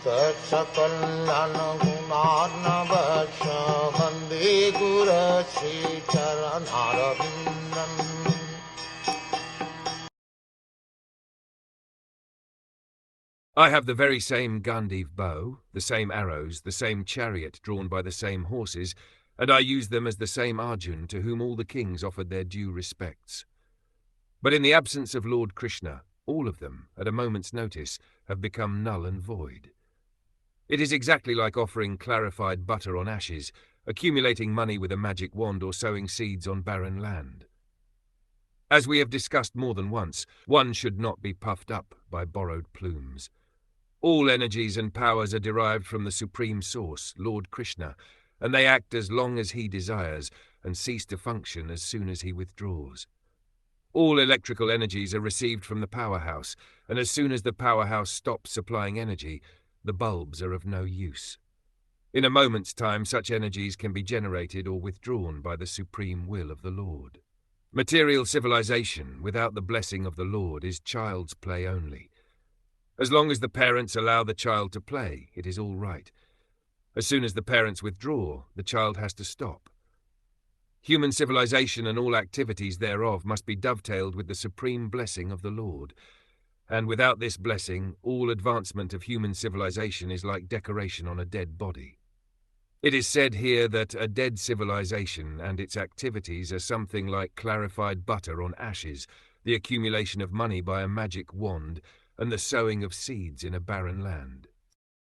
Sakal Gunar Vande Guru Sri Charanaravindan. I have the very same Gandiv bow, the same arrows, the same chariot drawn by the same horses, and I use them as the same Arjun to whom all the kings offered their due respects. But in the absence of Lord Krishna, all of them, at a moment's notice, have become null and void. It is exactly like offering clarified butter on ashes, accumulating money with a magic wand, or sowing seeds on barren land. As we have discussed more than once, one should not be puffed up by borrowed plumes. All energies and powers are derived from the Supreme Source, Lord Krishna, and they act as long as he desires and cease to function as soon as he withdraws. All electrical energies are received from the powerhouse, and as soon as the powerhouse stops supplying energy, the bulbs are of no use. In a moment's time, such energies can be generated or withdrawn by the supreme will of the Lord. Material civilization, without the blessing of the Lord, is child's play only. As long as the parents allow the child to play, it is all right. As soon as the parents withdraw, the child has to stop. Human civilization and all activities thereof must be dovetailed with the supreme blessing of the Lord, and without this blessing, all advancement of human civilization is like decoration on a dead body. It is said here that a dead civilization and its activities are something like clarified butter on ashes, the accumulation of money by a magic wand, and the sowing of seeds in a barren land.